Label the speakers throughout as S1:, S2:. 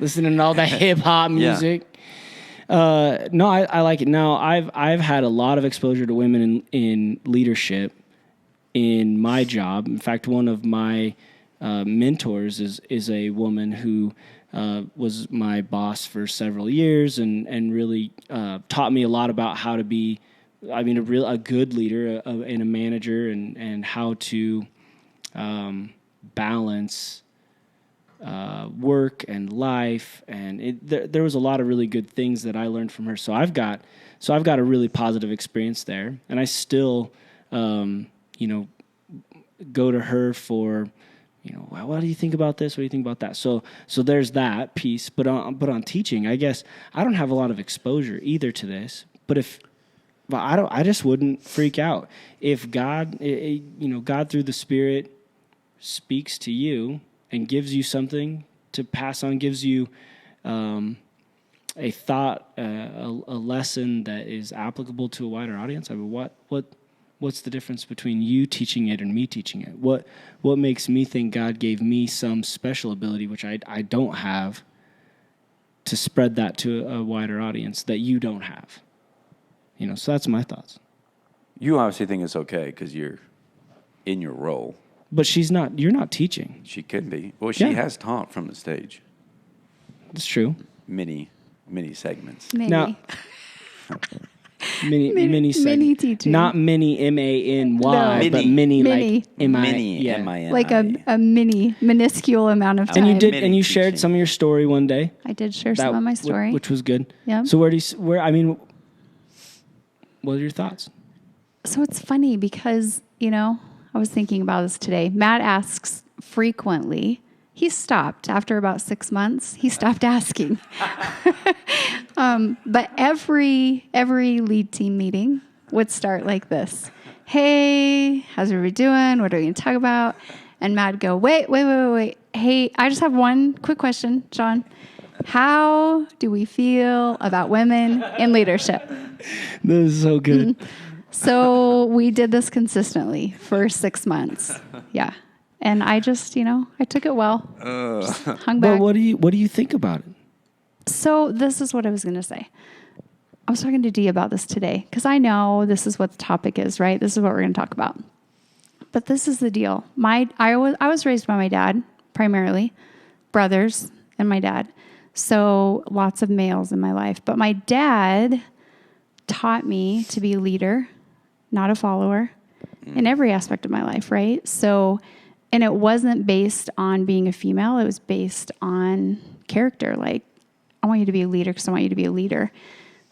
S1: listening to all that hip hop music. No, I like it. Now, I've had a lot of exposure to women in leadership in my job. In fact, one of my mentors is a woman who was my boss for several years and really taught me a lot about how to be, a good leader and a manager and how to balance work and life, and there was a lot of really good things that I learned from her. So I've got a really positive experience there, and I still, go to her for, well, what do you think about this? What do you think about that? So there's that piece. But on teaching, I guess I don't have a lot of exposure either to this. But I just wouldn't freak out if God, God through the Spirit speaks to you and gives you something to pass on, gives you a thought, a lesson that is applicable to a wider audience. I mean, what's the difference between you teaching it and me teaching it? What makes me think God gave me some special ability, which I don't have, to spread that to a wider audience that you don't have? So that's my thoughts.
S2: You obviously think it's okay because you're in your role.
S1: But you're not teaching.
S2: She could be. Well, she has taught from the stage.
S1: That's true.
S2: Many segments.
S3: Many.
S1: Now, many segments.
S3: Mini teaching.
S1: Not many M-A-N-Y,
S3: No.
S1: but many like M-I.
S2: Mini,
S1: Yeah.
S2: M-I-N-I.
S3: Like a minuscule amount of time.
S1: And you did,
S2: Mini
S1: and you shared
S2: teaching.
S1: some of your story one day.
S3: I did share some of my story.
S1: Which was good.
S3: Yeah.
S1: So what are your thoughts?
S3: So it's funny because, I was thinking about this today. Matt asks frequently. He stopped after about 6 months. He stopped asking. But every lead team meeting would start like this. Hey, how's everybody doing? What are we going to talk about? And Matt would go, wait. Hey, I just have one quick question, John. How do we feel about women in leadership?
S1: This is so good.
S3: Mm-hmm. So we did this consistently for 6 months. Yeah. And I just, I took it well. Just hung back.
S1: But what do you think about it?
S3: So this is what I was going to say. I was talking to Dee about this today because I know this is what the topic is, right? This is what we're going to talk about. But this is the deal. I was raised by my dad, primarily, brothers and my dad. So lots of males in my life. But my dad taught me to be a leader, not a follower, in every aspect of my life, right? So, and it wasn't based on being a female. It was based on character. Like, I want you to be a leader because I want you to be a leader.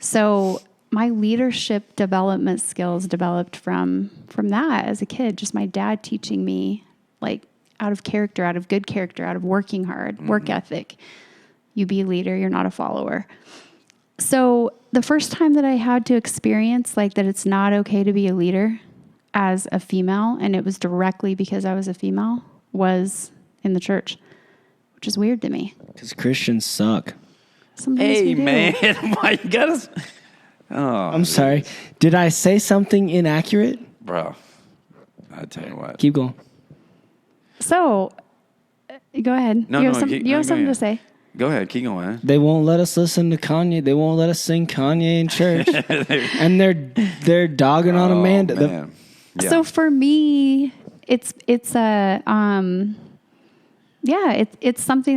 S3: So my leadership development skills developed from that as a kid. Just my dad teaching me, like, out of character, out of good character, out of working hard, work ethic. You be a leader. You're not a follower. So the first time that I had to experience like that it's not okay to be a leader as a female, and it was directly because I was a female, was in the church, which is weird to me.
S1: Because Christians suck.
S3: Sometimes we do.
S2: Man, why you got us? Oh,
S1: I'm sorry. Did I say something inaccurate?
S2: bro. I tell you what.
S1: Keep going.
S3: So, go ahead.
S2: No,
S3: you have,
S2: no,
S3: some,
S2: keep-
S3: you have
S2: go
S3: something
S2: ahead.
S3: to say?
S2: Go ahead, keep going.
S1: They won't let us listen to Kanye. They won't let us sing Kanye in church. And they're dogging on Amanda.
S2: Man. Yeah.
S3: So for me, it's something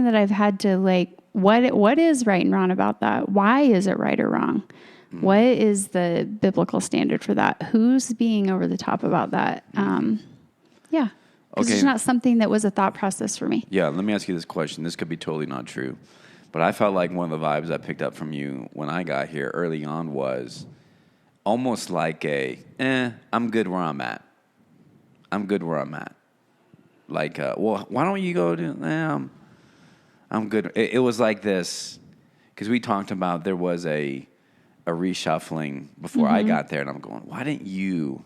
S3: that I've had to like, what is right and wrong about that? Why is it right or wrong? What is the biblical standard for that? Who's being over the top about that? Yeah. Because it's not something that was a thought process for me.
S2: Yeah, let me ask you this question. This could be totally not true. But I felt like one of the vibes I picked up from you when I got here early on was almost like I'm good where I'm at. I'm good where I'm at. Like, well, why don't you go to, I'm good. It was like this, because we talked about there was a reshuffling before I got there, and I'm going, why didn't you?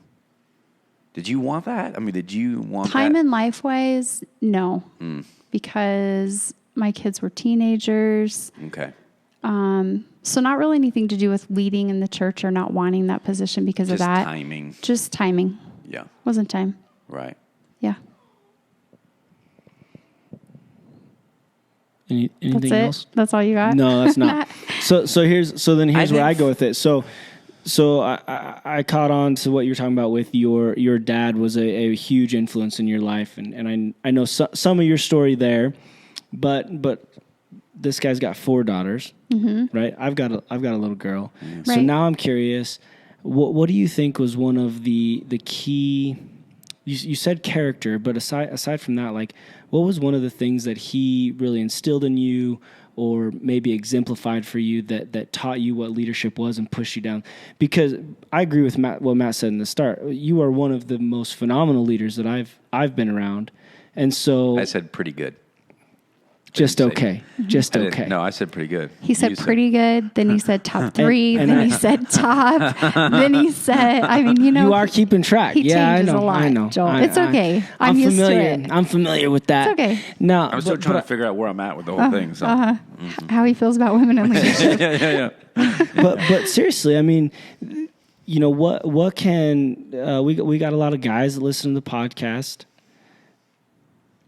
S2: Did you want that? I mean, did you want
S3: Time
S2: that?
S3: and life-wise, no. Because my kids were teenagers.
S2: Okay.
S3: So not really anything to do with leading in the church or not wanting that position because of
S2: Just
S3: that.
S2: timing.
S3: Just timing.
S2: Yeah.
S3: Wasn't time.
S2: Right.
S3: Yeah.
S1: Anything
S3: That's it?
S1: else?
S3: That's all you got?
S1: No, that's not. So here's where I go with it. So I caught on to what you're talking about with your dad was a huge influence in your life, and I know some of your story there, but this guy's got 4 daughters, right? I've got a little girl. So
S3: Right.
S1: now I'm curious, what do you think was one of the key? You said character, but aside from that, like, what was one of the things that he really instilled in you, or maybe exemplified for you that taught you what leadership was and pushed you down? Because I agree with what Matt said in the start. You are one of the most phenomenal leaders that I've been around, and so
S2: I said pretty good.
S1: just okay, just
S2: I didn't-
S1: okay.
S2: No, I said pretty good.
S3: He said
S2: You
S3: pretty good. Then he said top 3.
S1: and
S3: then
S1: I-
S3: he said top. Then he said, I mean,
S1: You are keeping track.
S3: he
S1: Yeah, I
S3: changes
S1: know.
S3: a lot,
S1: I know.
S3: Joel. It's okay. I'm used to
S1: familiar.
S3: it.
S1: I'm familiar with that.
S3: It's okay.
S1: No,
S2: I'm still trying to figure out where I'm at with the whole thing. So.
S3: How he feels about women in leadership.
S2: yeah.
S1: but seriously, I mean, you know, what can we got a lot of guys that listen to the podcast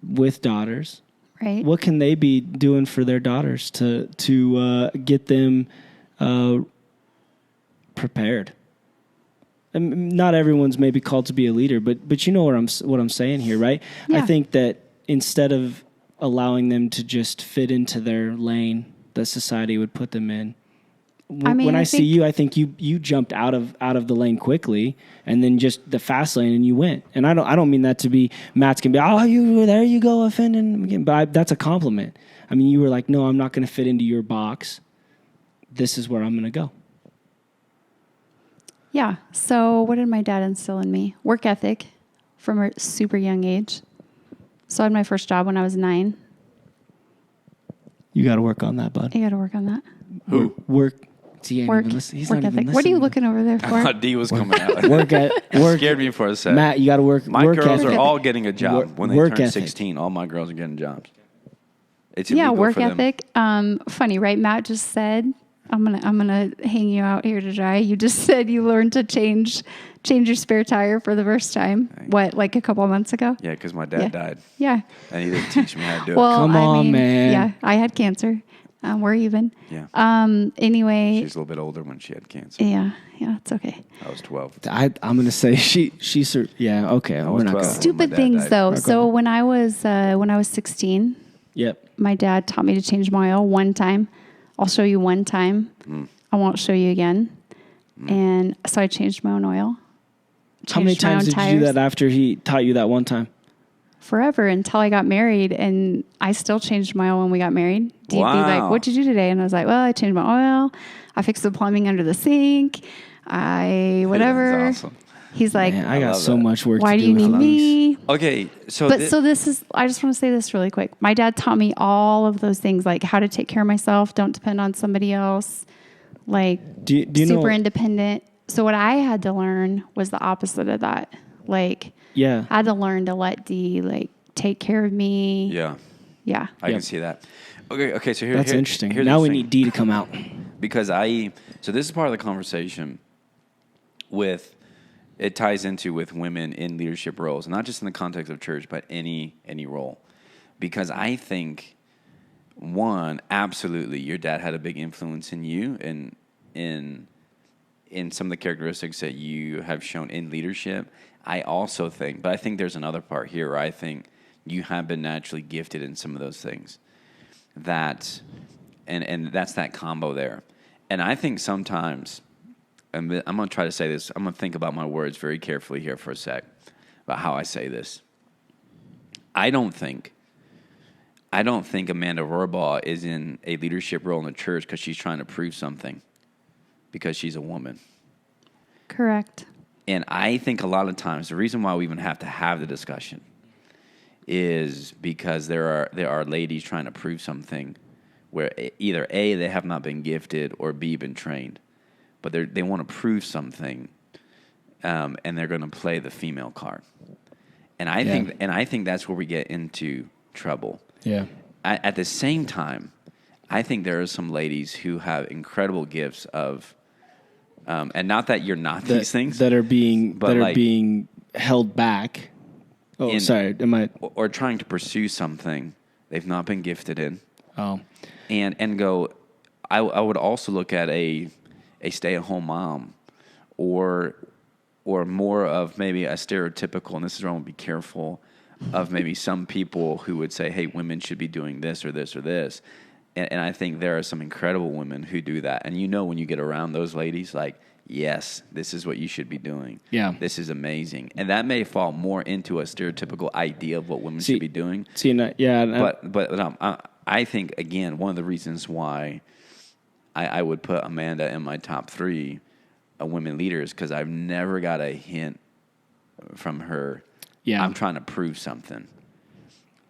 S1: with daughters.
S3: Right.
S1: What can they be doing for their daughters to get them prepared? And not everyone's maybe called to be a leader, but you know what I'm saying here, right?
S3: Yeah.
S1: I think that instead of allowing them to just fit into their lane that society would put them in, when I see you, I think you jumped out of the lane quickly, and then just the fast lane, and you went. And I don't mean that to be Matt's gonna be, oh, there you go offending him again. But that's a compliment. I mean, you were like, no, I'm not going to fit into your box. This is where I'm going to go.
S3: Yeah. So what did my dad instill in me? Work ethic from a super young age. So I had my first job when I was 9.
S1: You got to work on that, bud.
S3: You got to work on that.
S2: Who?
S1: Work. See,
S3: Work ethic. What are you looking over there
S2: I
S3: for?
S2: thought D was coming out.
S1: Work
S2: Scared me for a sec.
S1: Matt, you got to work.
S2: My
S1: work
S2: girls
S1: ethic.
S2: are all getting a job when they
S1: Work
S2: turn
S1: ethic.
S2: 16. All my girls are getting jobs. It's
S3: Yeah,
S2: illegal
S3: work
S2: for them.
S3: ethic. Funny, right? Matt just said, I'm gonna hang you out here to dry. You just said you learned to change your spare tire for the first time. What, like a couple of months ago?
S2: Yeah, because my dad died,
S3: Yeah.
S2: and he didn't teach me how to do
S3: Well,
S1: Come on, man.
S3: Yeah, I had cancer. We're even.
S2: it. Yeah,
S3: Anyway.
S2: she's a little bit older when she had cancer.
S3: Yeah, it's okay.
S2: I was 12.
S1: I'm going to say she's yeah, okay.
S2: was
S1: We're not
S2: 12.
S1: going.
S3: Stupid
S2: dad
S3: things
S2: died.
S3: though.
S1: Right, go
S3: So
S1: ahead.
S3: when I was 16,
S1: Yep.
S3: my dad taught me to change my oil one time. I'll show you one time. I won't show you again. And so I changed my own oil.
S1: How many
S3: Changed my
S1: times
S3: own
S1: did you do
S3: tires.
S1: that after he taught you that one time?
S3: Forever until I got married, and I still changed my oil when we got married. He'd be like,
S2: Wow.
S3: "What'd you do today?" And I was like, "Well, I changed my oil. I fixed the plumbing under the sink. Whatever."
S2: That's awesome.
S3: He's like,
S1: Man, I got
S2: love
S1: so
S2: that.
S1: much work
S3: "Why
S1: to
S3: do
S1: do
S3: you
S1: with
S3: need
S1: these.
S3: me?"
S2: Okay, so
S3: But so this is, I just want to say this really quick. My dad taught me all of those things, like how to take care of myself, don't depend on somebody else, like
S1: Do you
S3: super
S1: know?
S3: independent. So what I had to learn was the opposite of that. Like
S1: Yeah.
S3: I had to learn to let D like take care of me.
S2: yeah,
S3: Yeah.
S2: I
S1: Yep.
S2: can see that. Okay, so
S1: That's interesting. Now we need D to come out.
S2: because so this is part of the conversation with it ties into with women in leadership roles, not just in the context of church, but any role. Because I think one, absolutely, your dad had a big influence in you and in some of the characteristics that you have shown in leadership. I also think, but I think there's another part here where I think you have been naturally gifted in some of those things. And that's that combo there. And I think sometimes, I'm going to try to say this, I'm going to think about my words very carefully here for a sec, about how I say this. I don't think Amanda Rohrbaugh is in a leadership role in the church because she's trying to prove something, because she's a woman.
S3: Correct.
S2: And I think a lot of times the reason why we even have to have the discussion is because there are ladies trying to prove something where either A, they have not been gifted, or B, been trained. But they want to prove something, and they're going to play the female card. And I think that's where we get into trouble.
S1: Yeah.
S2: At the same time, I think there are some ladies who have incredible gifts of, and not that you're not these things
S1: that are being
S2: but like-
S1: being held back. Oh, sorry. Am I?
S2: or trying to pursue something they've not been gifted in.
S1: Oh,
S2: and go. I would also look at a stay-at-home mom, or more of maybe a stereotypical, and this is where I want to be careful, of maybe some people who would say, hey, women should be doing this or this or this. And I think there are some incredible women who do that. And when you get around those ladies, like, yes, this is what you should be doing.
S1: Yeah.
S2: This is amazing. And that may fall more into a stereotypical idea of what women should be doing. I think, again, one of the reasons why I would put Amanda in my top 3 women leaders, because I've never got a hint from her. Yeah. I'm trying to prove something.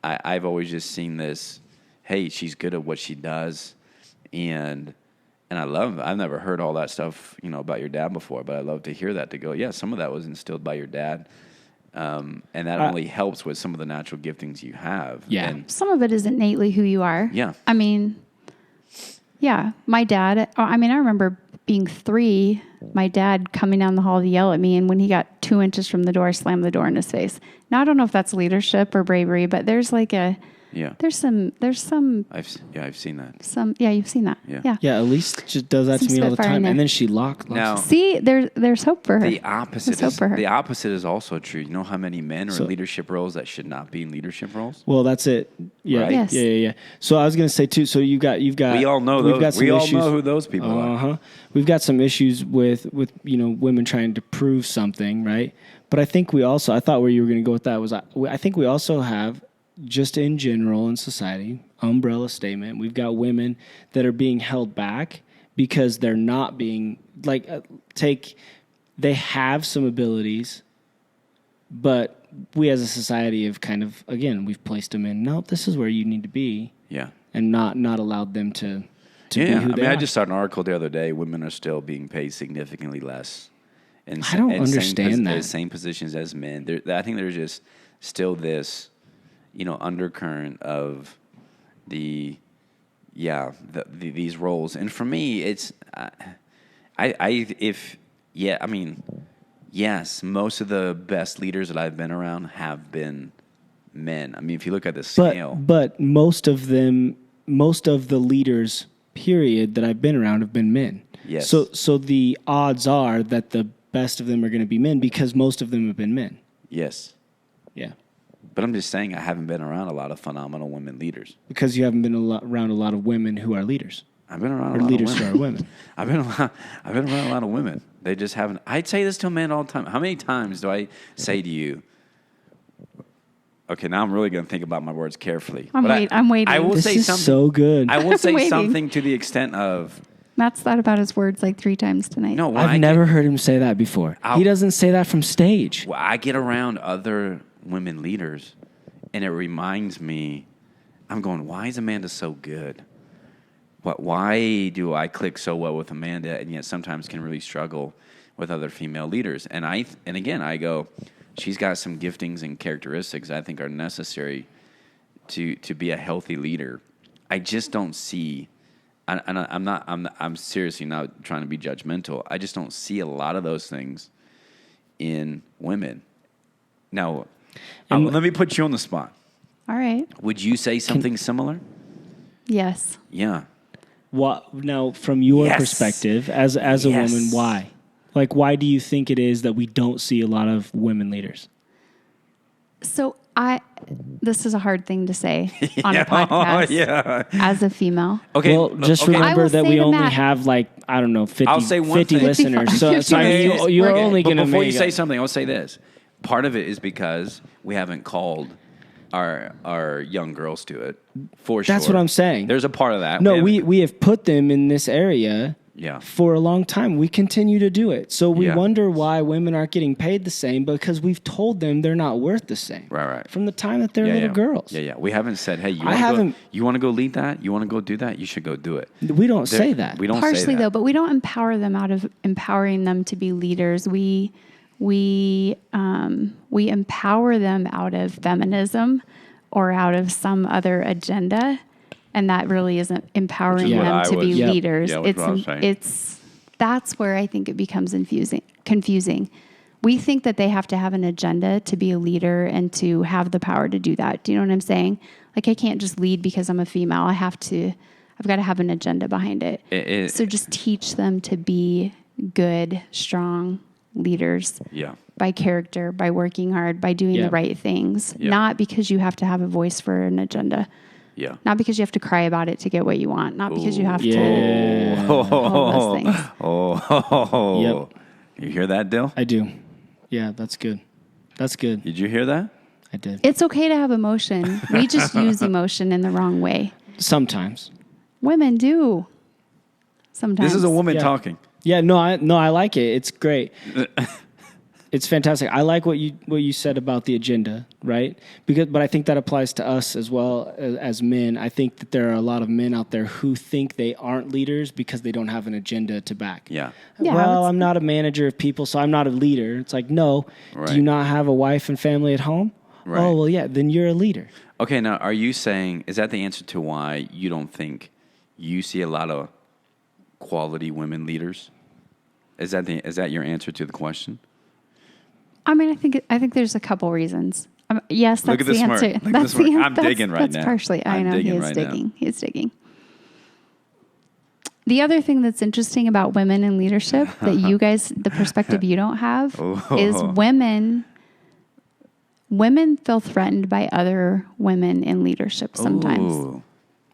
S2: I've always just seen this, hey, she's good at what she does. And I've never heard all that stuff, about your dad before, but I love to hear that, to go, yeah, some of that was instilled by your dad. And that only helps with some of the natural giftings you have.
S1: Yeah.
S2: And
S3: some of it is innately who you are.
S2: Yeah.
S3: I mean, yeah, my dad, I remember being 3, my dad coming down the hall to yell at me, and when he got 2 inches from the door, slammed the door in his face. Now, I don't know if that's leadership or bravery, but there's like there's some.
S2: I've seen that.
S3: You've seen that.
S2: Yeah.
S1: Yeah, Elise just does that to me all the time, and then she locks.
S2: Now,
S3: see, there's hope for her.
S2: The opposite is also true. You know how many men are in leadership roles that should not be in leadership roles?
S1: Well, that's it. Yeah,
S2: right?
S3: Yes.
S1: Yeah. So I was going to say too. So you've got.
S2: We all know those. We all know who those people are.
S1: We've got some issues with women trying to prove something, right? But I think I thought where you were going to go with that was I think we also have, just in general in society, umbrella statement, we've got women that are being held back because they're not being they have some abilities, but we as a society have kind of, again, we've placed them in, nope, this is where you need to be.
S2: Yeah.
S1: And not allowed them to be who they are.
S2: I just saw an article the other day, women are still being paid significantly less.
S1: I don't understand that.
S2: Same positions as men. I think there's just still this, undercurrent of these roles. And for me, it's, yes, most of the best leaders that I've been around have been men. I mean, if you look at the scale.
S1: But most of the leaders, period, that I've been around have been men.
S2: Yes.
S1: So the odds are that the best of them are going to be men because most of them have been men.
S2: Yes.
S1: Yeah.
S2: But I'm just saying I haven't been around a lot of phenomenal women leaders.
S1: Because you haven't been around a lot of women who are leaders.
S2: I've been around a lot
S1: leaders
S2: of
S1: who are women.
S2: I've been around a lot of women. They just haven't. I'd say this to a man all the time. How many times do I say to you, okay, now I'm really going to think about my words carefully.
S3: I'm waiting.
S2: I will
S1: this
S2: say
S1: is
S2: something.
S1: So good.
S2: I will say something to the extent of,
S3: Matt's thought about his words like 3 times tonight.
S2: No,
S1: I've never heard him say that before. He doesn't say that from stage.
S2: Well, I get around other women leaders, and it reminds me, I'm going, why is Amanda so good? Why do I click so well with Amanda, and yet sometimes can really struggle with other female leaders? And again, I go, she's got some giftings and characteristics I think are necessary to be a healthy leader. I just don't see. I'm seriously not trying to be judgmental. I just don't see a lot of those things in women. Now, let me put you on the spot.
S3: All right.
S2: Would you say something similar?
S3: Yes.
S2: Yeah.
S1: What now, from your perspective, as a woman, why? Like, why do you think it is that we don't see a lot of women leaders?
S3: So this is a hard thing to say on a podcast as a female.
S2: Okay.
S1: Well, just remember that we only have 50 listeners. So you're only going to
S2: before you say something, I'll say this. Part of it is because we haven't called our young girls to it, for sure.
S1: That's what I'm saying.
S2: There's a part of that.
S1: No, we have put them in this area for a long time. We continue to do it. So we wonder why women aren't getting paid the same, because we've told them they're not worth the same.
S2: Right.
S1: From the time that they're little girls.
S2: Yeah. We haven't said, hey, you want to go lead that? You want to go do that? You should go do it.
S1: We don't say that.
S2: We don't
S3: Partially,
S2: say that.
S3: though, but we don't empower them out of empowering them to be leaders. We empower them out of feminism or out of some other agenda, and that really isn't empowering them to be leaders.
S2: Yeah, that's
S3: that's where I think it becomes confusing. We think that they have to have an agenda to be a leader and to have the power to do that. Do you know what I'm saying? Like, I can't just lead because I'm a female. I've got to have an agenda behind it. So just teach them to be good, strong leaders.
S2: Yeah.
S3: By character, by working hard, by doing the right things.
S2: Yeah.
S3: Not because you have to have a voice for an agenda.
S2: Yeah.
S3: Not because you have to cry about it to get what you want. Not because you have
S1: Yeah.
S3: to all those things.
S2: Oh.
S1: Yep.
S2: You hear that, Dill?
S1: I do. Yeah, that's good. That's good.
S2: Did you hear that?
S1: I did.
S3: It's okay to have emotion. We just use emotion in the wrong way.
S1: Sometimes.
S3: Women do. Sometimes.
S2: This is a woman
S1: Yeah.
S2: talking.
S1: Yeah, no, I like it. It's great. It's fantastic. I like what you said about the agenda, right? But I think that applies to us as well as men. I think that there are a lot of men out there who think they aren't leaders because they don't have an agenda to back.
S2: Yeah.
S3: Yeah,
S1: Well, I'm not a manager of people, so I'm not a leader. It's like, no.
S2: Right.
S1: Do you not have a wife and family at home?
S2: Right.
S1: Oh, well, yeah, then you're a leader.
S2: Okay, now are you saying, is that the answer to why you don't think you see a lot of quality women leaders? Is that your answer to the question?
S3: I mean, I think there's a couple reasons. Yes,
S2: Look
S3: that's
S2: at the
S3: the
S2: smirk.
S3: answer.
S2: Look at
S3: That's
S2: the smirk.
S3: the
S2: I'm digging right now.
S3: That's partially. I
S2: I'm
S3: know he
S2: digging
S3: is
S2: right now.
S3: digging. He's digging. The other thing that's interesting about women in leadership that you guys, the perspective you don't have, is women feel threatened by other women in leadership sometimes,
S2: Ooh.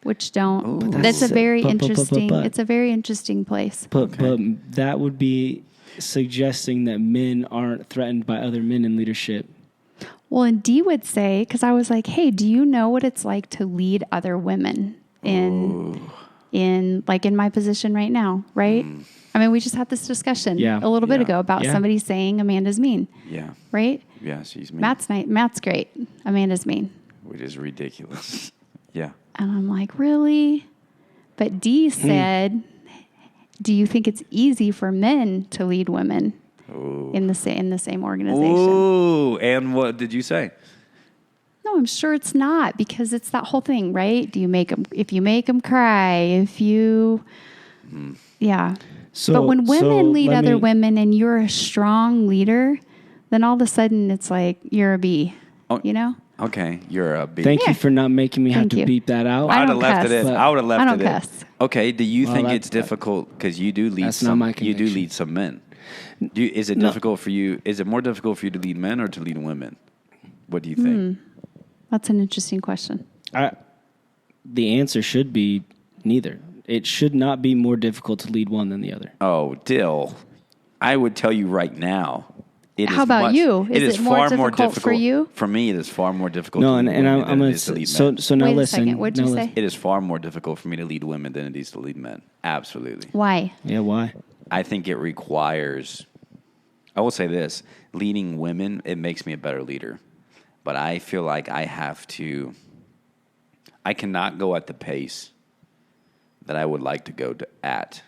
S3: which don't.
S2: Ooh.
S3: That's a very
S1: But-
S3: interesting.
S1: but-
S3: It's a very interesting place.
S1: But that would be suggesting that men aren't threatened by other men in leadership.
S3: Well, and Dee would say, because I was like, hey, do you know what it's like to lead other women in my position right now, right? I mean, we just had this discussion a little bit ago about somebody saying Amanda's mean.
S2: Yeah.
S3: Right?
S2: Yeah, she's mean.
S3: Matt's great. Amanda's mean.
S2: Which is ridiculous. Yeah.
S3: And I'm like, really? But Dee said, do you think it's easy for men to lead women in the same organization?
S2: Ooh, and what did you say?
S3: No, I'm sure it's not, because it's that whole thing, right? Do you make them, if you make them cry, yeah.
S1: So,
S3: But when women lead
S1: let
S3: other
S1: me-
S3: women and you're a strong leader, then all of a sudden it's like you're a B, you know?
S2: Okay, you're a B.
S1: Thank you for not making me have
S3: Thank
S1: to
S3: you.
S1: beep that out.
S3: I
S2: I would
S3: don't
S2: have left it
S3: cuss.
S2: in. I would have left
S3: I don't
S2: it in.
S3: cuss.
S2: Okay, do you
S1: Well,
S2: think
S1: that's-
S2: it's difficult because you do lead
S1: That's not
S2: some?
S1: my
S2: You do
S1: conviction.
S2: lead some men. Is it difficult for you? Is it more difficult for you to lead men or to lead women? What do you think?
S3: That's an interesting question.
S1: The answer should be neither. It should not be more difficult to lead one than the other.
S2: Oh, Dill, I would tell you right now.
S3: How about you? Is it more difficult for you?
S2: For me, it is far more difficult.
S1: No,
S2: to
S1: and
S2: lead
S1: I'm
S2: women
S1: going
S2: than it
S1: to
S2: is to lead
S1: so
S2: men.
S1: so now
S3: Wait a
S1: listen.
S3: second. What'd you
S1: now
S3: say?
S1: listen.
S2: It is far more difficult for me to lead women than it is to lead men. Absolutely.
S3: Why?
S1: Yeah, why?
S2: I think it requires, I will say this, leading women, it makes me a better leader. But I feel like I cannot go at the pace that I would like to go at.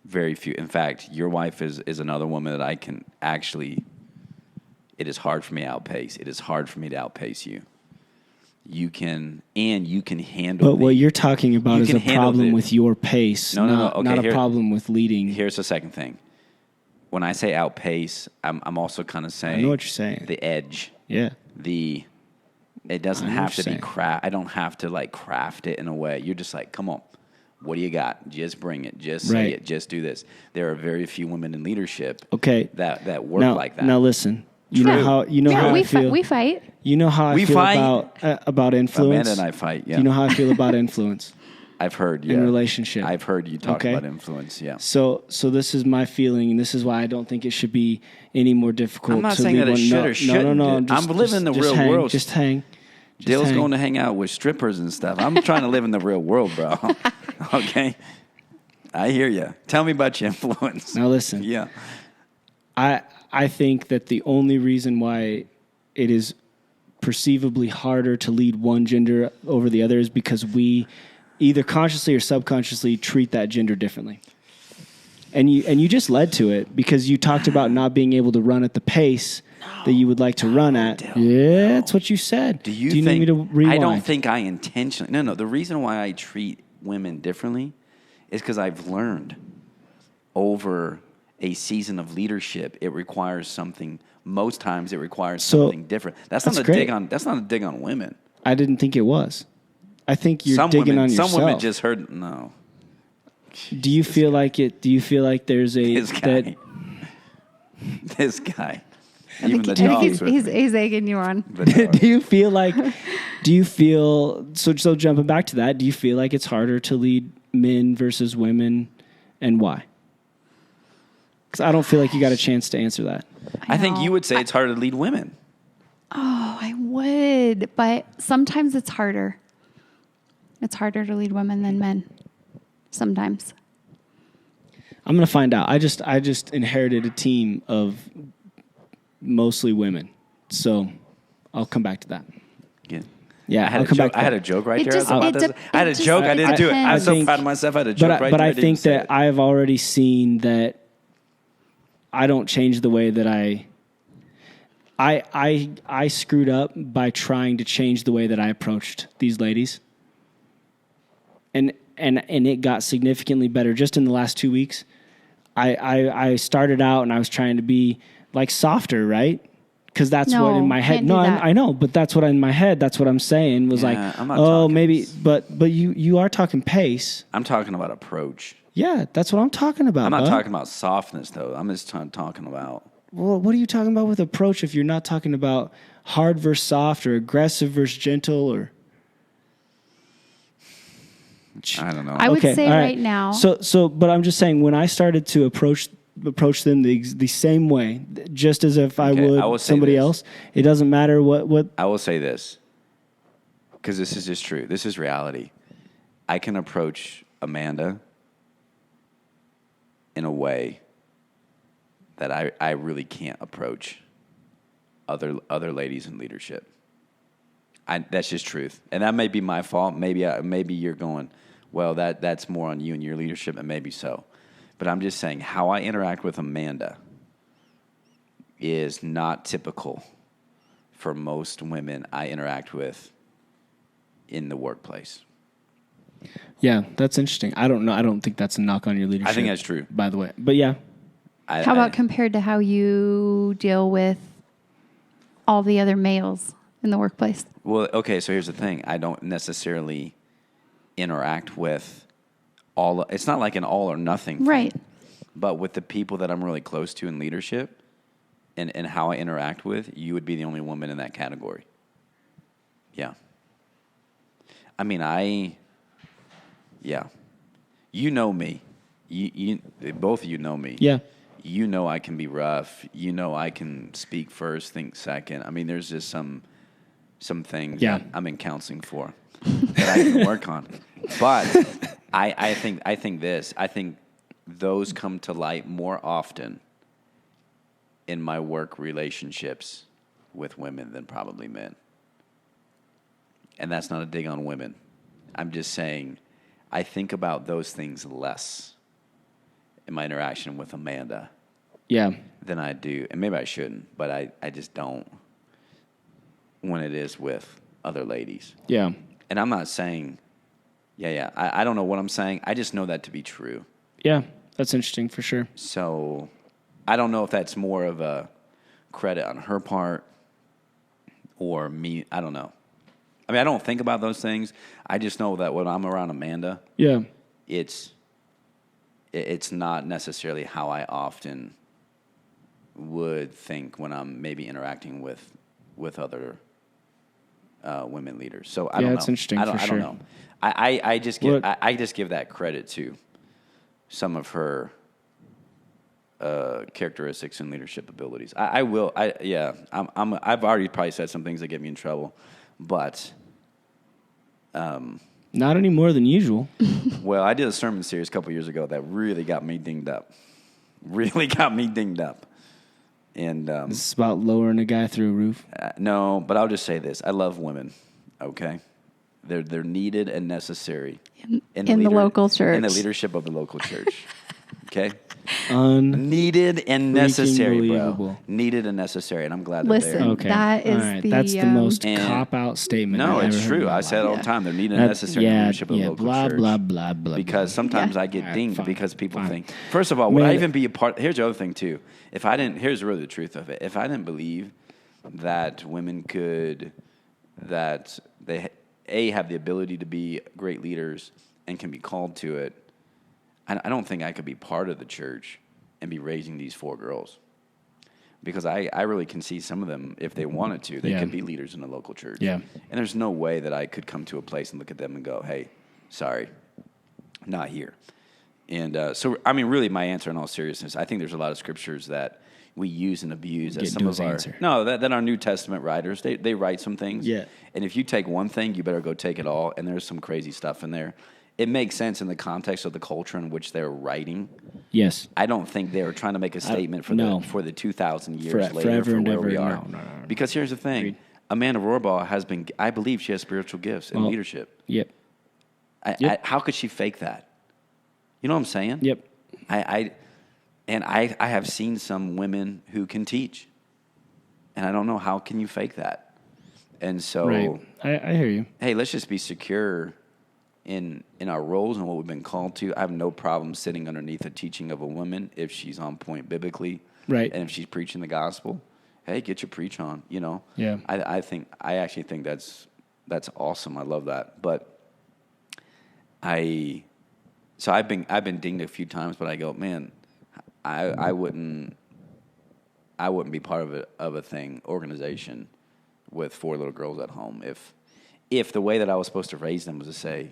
S2: Very few. In fact, your wife is another woman that I can actually, it is hard for me to outpace. It is hard for me to outpace you. You can handle
S1: But what you're talking about
S2: You
S1: is
S2: can
S1: a
S2: handle
S1: problem
S2: the-
S1: with your pace,
S2: No. Okay,
S1: not
S2: here-
S1: a problem with leading.
S2: Here's the second thing. When I say outpace, I'm also kind of saying
S1: I know what you're saying.
S2: the edge.
S1: Yeah.
S2: It doesn't
S1: I know
S2: have
S1: what
S2: to
S1: you're
S2: be
S1: saying.
S2: I don't have to like craft it in a way. You're just like, come on, what do you got? Just bring it. Just say
S1: Right.
S2: it. Just do this. There are very few women in leadership
S1: Okay.
S2: that work
S1: Now,
S2: like that.
S1: now listen. You know how how
S3: we
S1: I feel.
S3: we fight.
S1: You know how
S2: We
S1: I feel
S2: fight.
S1: about influence.
S2: Amanda and I fight. Yeah,
S1: You know how I feel about influence.
S2: I've heard. Yeah,
S1: in relationship.
S2: I've heard you talk
S1: Okay.
S2: about influence. Yeah.
S1: So this is my feeling, and this is why I don't think it should be any more difficult.
S2: I'm not
S1: to
S2: saying
S1: lead
S2: that it
S1: one.
S2: should or shouldn't.
S1: No.
S2: I'm living in the real
S1: hang,
S2: world.
S1: Just hang. Just
S2: Dale's
S1: hang.
S2: going to hang out with strippers and stuff. I'm trying to live in the real world, bro. Okay. I hear you. Tell me about your influence.
S1: Now listen.
S2: Yeah.
S1: I think that the only reason why it is perceivably harder to lead one gender over the other is because we either consciously or subconsciously treat that gender differently. And you just led to it because you talked about not being able to run at the pace that you would like to run at. That's what you said.
S2: Do you
S1: need
S2: think,
S1: me to rewind?
S2: I don't think I intentionally. No. The reason why I treat women differently is because I've learned over a season of leadership, it requires something. Most times, it requires
S1: So,
S2: something different. That's
S1: that's
S2: not a
S1: great.
S2: dig on. That's not a dig on women.
S1: I didn't think it was. I think you're
S2: Some
S1: digging
S2: women,
S1: on yourself.
S2: some women just heard no.
S1: Do you feel like it? Do you feel like there's a
S2: This guy.
S1: that?
S2: This guy.
S3: I
S2: Even
S3: think,
S2: the
S3: I think
S2: dogs with me.
S3: he's egging you on.
S2: The dogs.
S1: Do you feel like? Do you feel so? So jumping back to that, do you feel like it's harder to lead men versus women, and why? Because I don't feel like you got a chance to answer that.
S2: I think
S3: know.
S2: you would say it's harder to lead women.
S3: Oh, I would, but sometimes it's harder. It's harder to lead women than men. Sometimes.
S1: I'm gonna find out. I just inherited a team of mostly women, so I'll come back to that.
S2: Yeah.
S1: Yeah,
S2: I had
S1: I'll
S2: a
S1: come
S2: joke.
S1: back to
S2: I had
S1: that.
S2: a joke right
S3: It
S2: there.
S3: just-
S2: I was about
S3: it
S2: to
S3: de-
S2: say- I had a
S3: it just-
S2: joke. I
S3: it
S2: didn't do it. I was so
S3: depends.
S2: proud of myself. I had a joke
S1: But
S2: right
S1: but
S2: there.
S1: I
S2: didn't
S1: think
S2: say
S1: that
S2: it.
S1: I've already seen that I don't change the way that I screwed up by trying to change the way that I approached these ladies. And it got significantly better just in the last 2 weeks. I started out and I was trying to be like softer, right? Because that's
S3: No,
S1: what in my head.
S3: can't
S1: No,
S3: do that.
S1: I know, but that's what in my head. That's what I'm saying was
S2: Yeah,
S1: like,
S2: I'm not
S1: oh,
S2: talking-
S1: maybe, but you are talking pace.
S2: I'm talking about approach.
S1: Yeah, that's what I'm talking about.
S2: I'm not
S1: bud.
S2: talking about softness, though. I'm just talking about.
S1: Well, what are you talking about with approach if you're not talking about hard versus soft or aggressive versus gentle or?
S2: I don't know.
S3: I would say
S1: all
S3: right now.
S1: So, but I'm just saying when I started to approach them the same way, just as if I
S2: Okay,
S1: would
S2: I will say
S1: somebody
S2: this.
S1: else. It doesn't matter what.
S2: I will say this, because this is just true. This is reality. I can approach Amanda in a way that I really can't approach other ladies in leadership. That's just truth, and that may be my fault. Maybe you're going, well, that's more on you and your leadership, and maybe so. But I'm just saying how I interact with Amanda is not typical for most women I interact with in the workplace.
S1: Yeah, that's interesting. I don't know. I don't think that's a knock on your leadership.
S2: I think that's true.
S1: by the way. But yeah,
S3: How about compared to how you deal with all the other males in the workplace?
S2: Well, okay, so here's the thing. I don't necessarily interact with all. It's not like an all or nothing thing.
S3: Right.
S2: But with the people that I'm really close to in leadership and how I interact with, you would be the only woman in that category. Yeah. I mean, yeah. You know me. You both of you know me.
S1: yeah,
S2: You know I can be rough. You know I can speak first, think second. I mean, there's just some things
S1: Yeah.
S2: that I'm in counseling for that I can work on. But I think those come to light more often in my work relationships with women than probably men. And that's not a dig on women. I'm just saying I think about those things less in my interaction with Amanda
S1: yeah,
S2: than I do. And maybe I shouldn't, but I just don't when it is with other ladies.
S1: yeah.
S2: And I'm not saying, I don't know what I'm saying. I just know that to be true.
S1: Yeah, that's interesting for sure.
S2: So I don't know if that's more of a credit on her part or me. I don't know. I mean, I don't think about those things. I just know that when I'm around Amanda,
S1: Yeah,
S2: it's not necessarily how I often would think when I'm maybe interacting with other women leaders. So I don't know.
S1: it's interesting
S2: I don't
S1: for sure.
S2: know. I just give
S1: Well,
S2: I just give that credit to some of her characteristics and leadership abilities. I've already probably said some things that get me in trouble, but
S1: not any more than usual.
S2: well, I did a sermon series a couple years ago that really got me dinged up. And
S1: This is about lowering a guy through a roof.
S2: no, but I'll just say this: I love women. Okay, they're needed and necessary
S3: In the local church.
S2: in the leadership of the local church. Okay, Needed and necessary, bro.
S1: believable.
S2: Needed and necessary, and I'm glad they're
S3: Listen,
S2: there.
S1: Okay.
S3: that is
S1: All right.
S3: the,
S1: That's the most
S2: And-
S1: cop-out statement.
S2: No,
S1: I've
S2: it's
S1: ever heard in
S2: true.
S1: my
S2: I say it
S1: life.
S2: all the time. They're needed and necessary in leadership of a local
S1: blah,
S2: church.
S1: blah, blah, blah.
S2: Because sometimes
S3: Yeah.
S2: I get
S1: All right,
S2: dinged
S1: fine,
S2: because people
S1: fine.
S2: think. First of all, would
S1: Man,
S2: I even be a part? Here's the other thing too. Here's really the truth of it. If I didn't believe that women that they have the ability to be great leaders and can be called to it, I don't think I could be part of the church and be raising these 4 girls. Because I really can see some of them, if they wanted to, they
S1: Yeah.
S2: could be leaders in the local church.
S1: Yeah.
S2: And there's no way that I could come to a place and look at them and go, hey, sorry, not here. And so, I mean, really, my answer in all seriousness, I think there's a lot of scriptures that we use and abuse as
S1: Get
S2: some of
S1: Do's
S2: our
S1: answer.
S2: that our New Testament writers they write some things.
S1: Yeah.
S2: And if you take one thing, you better go take it all. And there's some crazy stuff in there. It makes sense in the context of the culture in which they're writing.
S1: Yes.
S2: I don't think they were trying to make a statement for
S1: no.
S2: the 2,000 years later
S1: Forever
S2: for
S1: and
S2: where
S1: ever.
S2: we are.
S1: No.
S2: Because here's the thing.
S1: Agreed.
S2: Amanda Rohrbaugh I believe she has spiritual gifts and leadership.
S1: Yep.
S2: How could she fake that? You know what I'm saying?
S1: Yep.
S2: I have seen some women who can teach. And I don't know, how can you fake that? And so,
S1: Right. I hear you.
S2: hey, let's just be secure in our roles and what we've been called to. I have no problem sitting underneath the teaching of a woman if she's on point biblically.
S1: Right.
S2: And if she's preaching the gospel, hey, get your preach on, you know?
S1: Yeah.
S2: I actually think that's awesome. I love that. But I've been dinged a few times, but I go, man, I wouldn't be part of a organization with 4 little girls at home if the way that I was supposed to raise them was to say,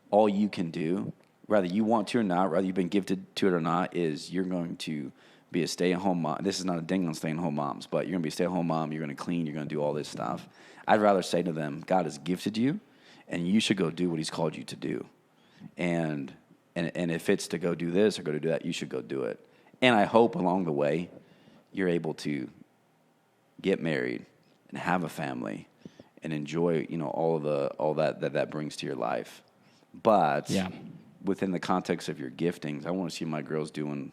S2: all you can do, whether you want to or not, whether you've been gifted to it or not, is you're going to be a stay-at-home mom. This is not a ding on stay-at-home moms, but you're going to be a stay-at-home mom. You're going to clean. You're going to do all this stuff. I'd rather say to them, God has gifted you, and you should go do what he's called you to do. And if it's to go do this or go to do that, you should go do it. And I hope along the way you're able to get married and have a family and enjoy, all that brings to your life. But within the context of your giftings, I want to see my girls doing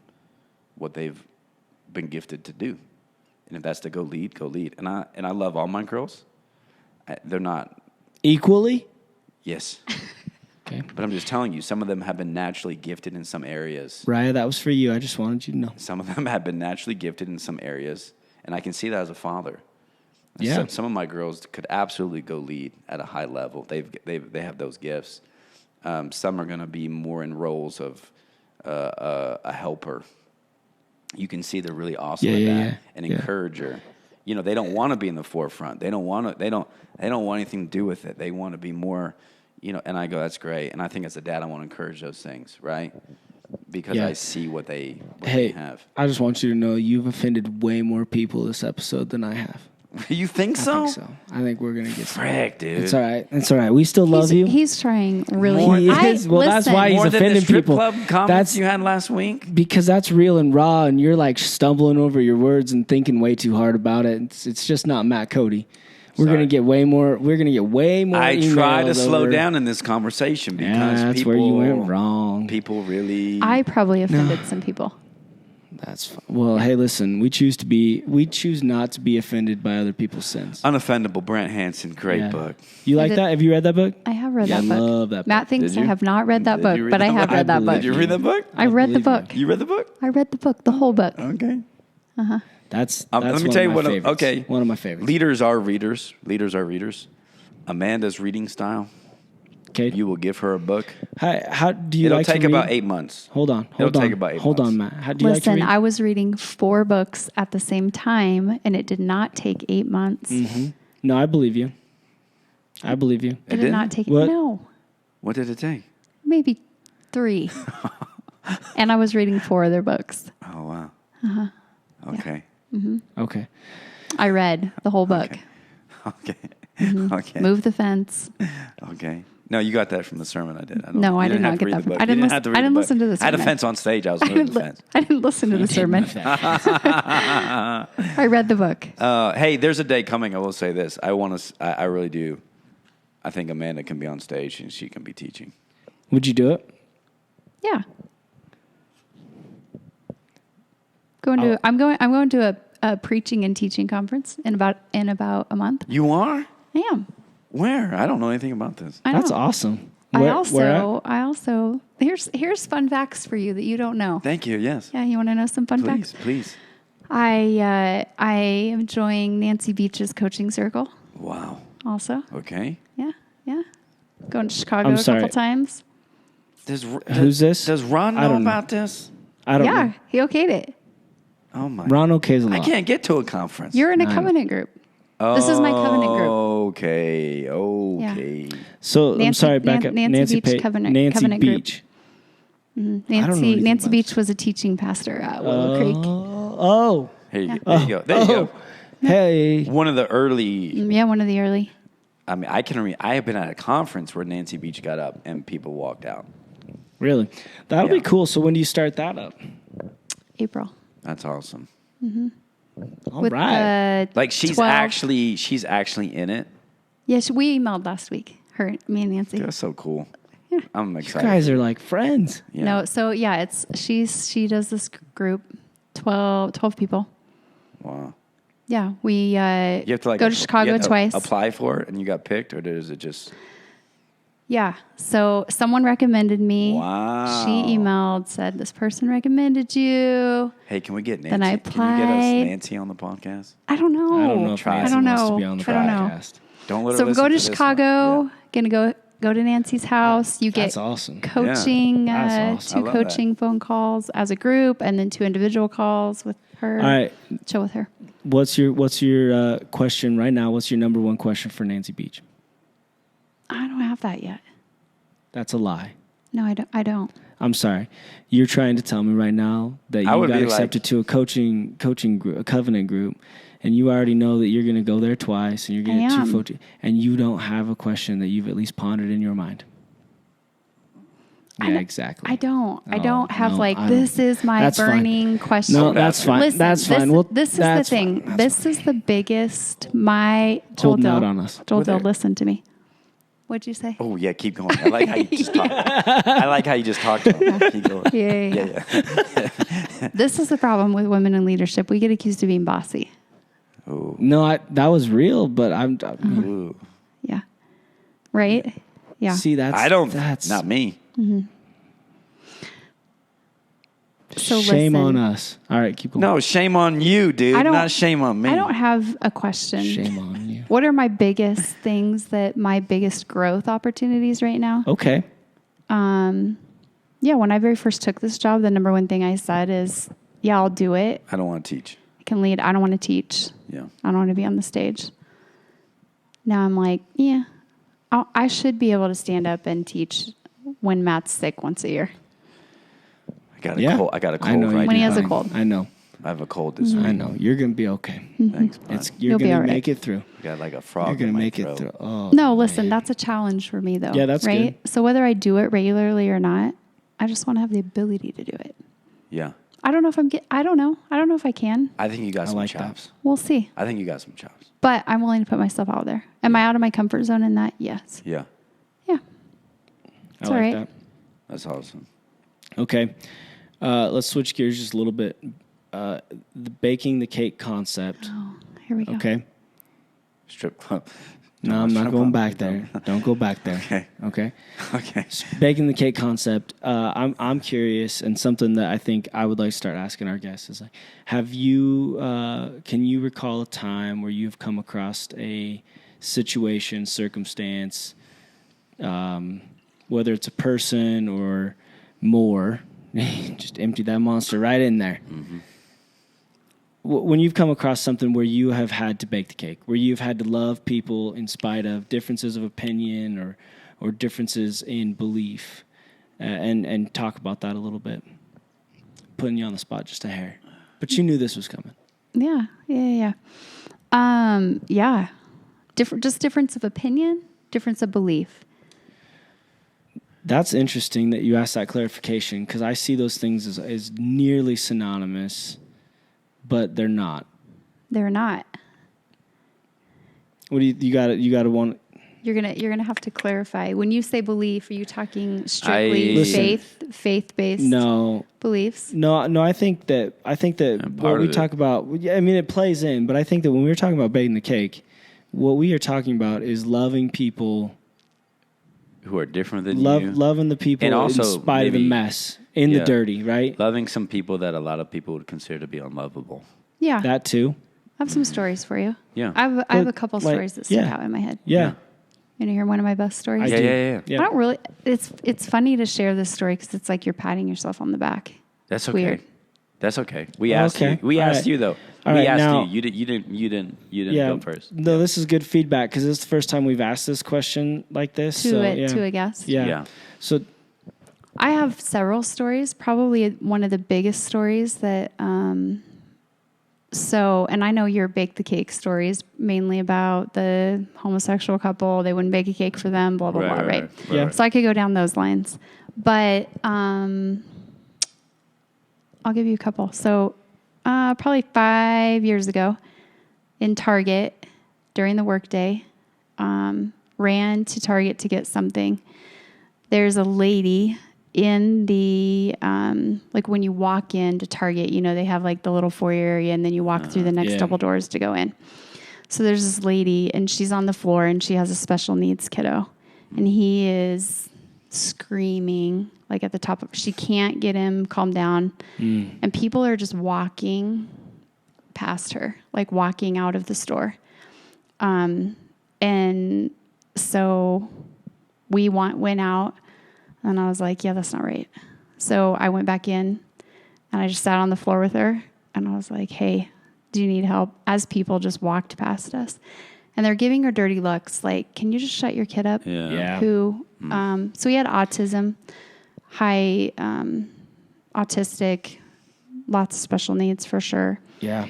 S2: what they've been gifted to do. And if that's to go lead, go lead. And I love all my girls. They're not
S1: Equally?
S2: yes.
S1: Okay.
S2: But I'm just telling you, some of them have been naturally gifted in some areas.
S1: Raya, that was for you. I just wanted you to know.
S2: Some of them have been naturally gifted in some areas, and I can see that as a father.
S1: Yeah.
S2: Some of my girls could absolutely go lead at a high level. They have those gifts. Some are going to be more in roles of a helper. You can see they're really awesome at that. An encourager. They don't want to be in the forefront. They don't want anything to do with it. They want to be more, and I go, that's great. And I think as a dad, I want to encourage those things, right? Because I see what they have.
S1: I just want you to know you've offended way more people this episode than I have.
S2: You think so?
S1: I think so. I think we're going to get some.
S2: Frick, dude.
S1: It's all right. It's all right. We still love you.
S3: He's trying really.
S1: He is. Well, that's why he's
S2: More than the
S1: offending
S2: strip
S1: people.
S2: club comments
S1: That's
S2: you had last week?
S1: because that's real and raw, and you're like stumbling over your words and thinking way too hard about it. It's just not Matt Cody. We're
S2: Sorry.
S1: gonna get way more. We're gonna get way more.
S2: I try to
S1: emails
S2: slow
S1: over.
S2: down in this conversation because
S1: Yeah, that's
S2: people,
S1: where you went wrong.
S2: People really.
S3: I probably offended some people.
S1: That's fine. Well. Hey, listen. We choose not to be offended by other people's sins.
S2: Unoffendable, Brent Hansen, great
S1: Yeah.
S2: book.
S1: You like that? Have you read that book?
S3: I have read
S1: Yeah,
S3: that
S1: I
S3: book.
S1: love that
S3: Matt
S1: book.
S3: thinks
S2: Did you?
S3: I have not read that book,
S2: Did you read
S3: but I
S2: that
S3: have
S2: book?
S3: read that book.
S2: Did you read the book?
S3: I read the
S1: believe
S3: book.
S2: You read the book?
S3: I read the book, the whole book.
S2: Okay.
S1: That's
S2: Let me
S1: one
S2: tell you
S1: of my
S2: what.
S1: favorites.
S2: Okay.
S1: One of my favorites.
S2: Leaders are readers. Leaders are readers. Amanda's reading style.
S1: Okay.
S2: You will give her a book.
S1: How do you
S2: It'll
S1: like
S2: take
S1: to read?
S2: about 8 months.
S1: Hold on.
S2: It'll take about 8
S1: Hold
S2: months.
S1: on, Matt. How do you
S3: Listen,
S1: like to read?
S3: I was reading 4 books at the same time, and it did not take 8 months.
S1: No, I believe you. I believe you.
S3: It
S2: It
S3: did
S2: didn't?
S3: not take.
S1: What?
S3: No,
S2: What did it take?
S3: maybe 3. And I was reading 4 other books.
S2: Oh, wow. Okay.
S1: Okay.
S3: I read the whole book.
S2: Okay. Okay.
S3: Move the fence.
S2: Okay. No, you got that from the sermon I did.
S3: No, I
S2: you
S3: did
S2: didn't
S3: not
S2: have to
S3: get
S2: read
S3: that
S2: the
S3: from-
S2: book.
S3: I
S2: You
S3: didn't
S2: have
S3: listen-
S2: to read
S3: I didn't
S2: the
S3: listen to
S2: book.
S3: the
S2: I had a
S3: sermon.
S2: fence on stage. I was
S3: I
S2: moving
S3: didn't,
S2: the fence.
S3: I didn't listen to the sermon. I read the book.
S2: Hey, there's a day coming. I will say this. I really do. I think Amanda can be on stage and she can be teaching.
S1: Would you do it?
S3: Yeah. going to a preaching and teaching conference in about a month.
S2: You are?
S3: I am.
S2: Where? I don't know anything about this.
S3: I know.
S1: That's awesome.
S3: I
S1: Where
S3: also here's fun facts for you that you don't know.
S2: Thank you. Yes.
S3: Yeah, you want to know some fun facts?
S2: Please.
S3: I am enjoying Nancy Beach's coaching circle.
S2: Wow.
S3: Also.
S2: Okay.
S3: Yeah. Going to Chicago
S1: I'm
S3: a
S1: sorry.
S3: couple times.
S1: Who's this?
S2: Does Ron
S1: I
S2: know
S1: don't know.
S2: about this?
S1: I don't
S3: Yeah,
S1: know.
S3: he okayed it.
S2: Oh my.
S1: Ron okays a
S2: I
S1: lot.
S2: can't get to a conference.
S3: You're in a
S1: I know.
S3: covenant group. This is my covenant group.
S2: Okay.
S1: So I'm
S3: Nancy-
S1: sorry. Back up.
S3: Nancy Beach
S1: Pa-
S3: covenant-
S1: Nancy
S3: covenant group.
S1: Beach. I don't know anything
S3: Nancy
S1: about
S3: Beach was a teaching pastor at Willow Creek.
S1: Oh.
S2: There you go. There you go.
S1: Hey.
S2: One of the early.
S3: Yeah, one of the early.
S2: I mean, I have been at a conference where Nancy Beach got up and people walked out.
S1: Really? That'll be
S2: Yeah.
S1: cool. So when do you start that up?
S3: April.
S2: That's awesome.
S1: All right.
S2: Like she's
S3: 12.
S2: actually in it.
S3: Yes, we emailed last week. Me and Nancy.
S2: That's so cool.
S3: Yeah.
S2: I'm
S1: You
S2: excited.
S1: guys are like friends.
S2: Yeah.
S3: No, so yeah, she does this group, 12 people.
S2: Wow.
S3: Yeah, we
S2: You have to like
S3: go to Chicago
S2: you have to
S3: twice.
S2: Apply for it and you got picked, or is it just?
S3: Yeah, so someone recommended me.
S2: Wow.
S3: She emailed, said this person recommended you.
S2: Hey, can we get Nancy?
S3: Then I
S2: Can you get us
S3: applied.
S2: Nancy on the podcast?
S3: I don't know.
S1: I don't know if
S2: Try.
S1: Nancy
S2: I don't
S1: wants to
S3: know.
S1: be on the
S3: I don't know.
S1: podcast.
S2: Don't let her
S3: So we
S2: listen
S3: go to
S2: this one.
S3: Chicago.
S2: Yeah.
S3: Gonna go to Nancy's house. You
S1: That's
S3: get
S1: awesome.
S3: coaching,
S1: That's awesome.
S2: I
S3: two
S2: love
S3: coaching phone calls as a group, and then 2 individual calls with her.
S1: All right.
S3: Chill with her.
S1: What's your question right now? What's your number one question for Nancy Beach?
S3: I don't have that yet.
S1: That's a lie.
S3: No, I don't.
S1: I'm sorry. You're trying to tell me right now that
S2: I
S1: you
S2: would
S1: got
S2: be
S1: accepted to a coaching group, a covenant group, and you already know that you're going to go there twice, and you're going to
S3: I am.
S1: get 2 and you don't have a question that you've at least pondered in your mind.
S3: I
S1: Yeah,
S3: don't-
S1: exactly.
S3: I don't. I
S1: Oh,
S3: don't have
S1: no,
S3: like
S1: I
S3: this
S1: don't-
S3: is my
S1: That's fine.
S3: burning question.
S1: No, that's fine.
S3: Listen,
S1: that's fine.
S3: This is the
S1: that's
S3: thing.
S1: fine.
S3: This is the biggest. My Joel
S1: Holding out
S3: Dill.
S1: on us.
S3: Joel
S2: With
S3: Dill,
S2: her.
S3: listen to me. What'd you say?
S2: Oh yeah, keep going. I like how you just talk. I like how you just talked about it. Keep going.
S3: Yeah. This is the problem with women in leadership. We get accused of being bossy.
S2: Ooh.
S1: No, that was real, but I'm.
S2: Ooh.
S3: Yeah. Right? Yeah.
S1: See, that's.
S2: I don't.
S1: That's
S2: Not me.
S3: So
S1: shame
S3: listen.
S1: on us. All right, keep going.
S2: No, shame on you, dude.
S3: I don't-
S2: Not shame on me.
S3: I don't have a question.
S1: Shame on you.
S3: What are my biggest things my biggest growth opportunities right now?
S1: Okay.
S3: Yeah, when I very first took this job, the number one thing I said is, yeah, I'll do it.
S2: I don't want to teach.
S3: I can lead. I don't want to teach.
S2: Yeah.
S3: I don't want to be on the stage. Now I'm like, yeah, I should be able to stand up and teach when Matt's sick once a year.
S2: I got a
S1: Yeah.
S2: cold. I got a
S1: I
S2: cold
S1: know
S2: right
S1: you
S3: When he
S2: now.
S3: has a
S1: do.
S3: cold.
S1: I know.
S2: I have a cold this week.
S1: I know. You're gonna be okay.
S2: Thanks, bud.
S1: You're
S3: You'll be
S1: gonna
S3: all right.
S1: make it through.
S2: Got like a frog.
S1: You're gonna
S2: in my
S1: make
S2: throat.
S1: it through. Oh
S3: No, listen,
S1: man.
S3: that's a challenge for me though.
S1: Yeah, that's
S3: right.
S1: good.
S3: So whether I do it regularly or not, I just want to have the ability to do it.
S2: Yeah.
S3: I don't know if I don't know. I don't know if I can.
S2: I think you got some
S1: like that.
S2: chops.
S3: We'll see.
S2: I think you got some chops.
S3: But I'm willing to put myself out there. Am I out of my comfort zone in that? Yes.
S2: Yeah.
S3: Yeah.
S1: I
S3: It's
S1: like
S3: all right.
S1: that.
S2: That's awesome.
S1: Okay. Let's switch gears just a little bit. The baking the cake concept.
S3: Oh, here we go.
S1: Okay.
S2: Strip club.
S1: No, I'm not going back there. Don't go back there.
S2: Okay.
S1: Okay.
S2: Okay.
S1: Baking the cake concept. I'm curious, and something that I think I would like to start asking our guests is like, have you? Can you recall a time where you've come across a situation, circumstance, whether it's a person or more? Just empty that monster right in there.
S2: Mm-hmm.
S1: When you've come across something where you have had to bake the cake, where you've had to love people in spite of differences of opinion or differences in belief, and talk about that a little bit. Putting you on the spot just a hair. But you knew this was coming.
S3: Yeah. Yeah. Difference of opinion, difference of belief.
S1: That's interesting that you asked that clarification, because I see those things as nearly synonymous, but they're not.
S3: They're not.
S1: What do you got to want?
S3: You're gonna have to clarify. When you say belief, are you talking strictly faith-based beliefs?
S1: No. I think that what we talk about, I mean, it plays in, but I think that when we're talking about baking the cake, what we are talking about is loving people
S2: who are different than you.
S1: Loving the people
S2: and also
S1: in spite of the mess, the dirty, right?
S2: Loving some people that a lot of people would consider to be unlovable.
S3: Yeah.
S1: That too.
S3: I have some stories for you.
S2: Yeah.
S3: I have a couple stories that stick out in my head.
S1: Yeah.
S3: You want to hear one of my best stories?
S2: Yeah.
S3: I don't really. It's funny to share this story because it's like you're patting yourself on the back.
S2: That's
S3: it's
S2: okay.
S3: Weird.
S2: That's okay. We asked you. We asked you though. We asked you. You didn't go first.
S1: No, this is good feedback because this is the first time we've asked this question like this
S3: to a guest.
S1: Yeah. So
S3: I have several stories. Probably one of the biggest stories that. And I know your bake the cake stories mainly about the homosexual couple. They wouldn't bake a cake for them. Blah blah blah. Right.
S1: Yeah.
S3: So I could go down those lines, but I'll give you a couple. So, probably 5 years ago in Target during the workday, ran to Target to get something. There's a lady in the, like when you walk into Target, they have like the little foyer area and then you walk through the next double doors to go in. So there's this lady and she's on the floor and she has a special needs kiddo and he is screaming like at the top of, she can't get him calmed down. And people are just walking past her, like walking out of the store. And so we went out and I was like, yeah, that's not right. So I went back in and I just sat on the floor with her and I was like, hey, do you need help? As people just walked past us and they're giving her dirty looks. Like, can you just shut your kid up?
S1: Yeah.
S3: So he had autism, high, autistic, lots of special needs for sure.
S1: Yeah.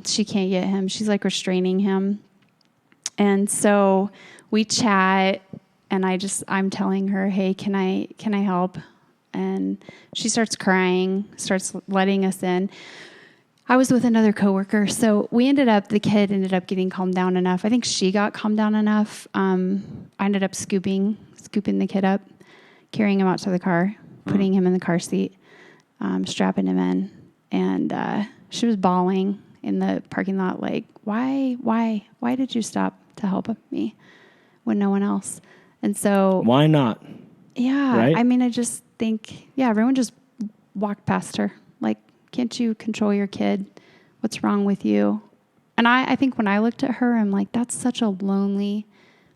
S3: She can't get him. She's like restraining him. And so we chat and I'm telling her, hey, can I help? And she starts crying, starts letting us in. I was with another coworker. So the kid ended up getting calmed down enough. I think she got calmed down enough. I ended up scooping the kid up, carrying him out to the car, putting him in the car seat, strapping him in. And she was bawling in the parking lot, like, why did you stop to help me when no one else? And so
S1: why not?
S3: Yeah.
S1: Right?
S3: I mean, I just think, everyone just walked past her. Like, can't you control your kid? What's wrong with you? And I think when I looked at her, I'm like, that's such a lonely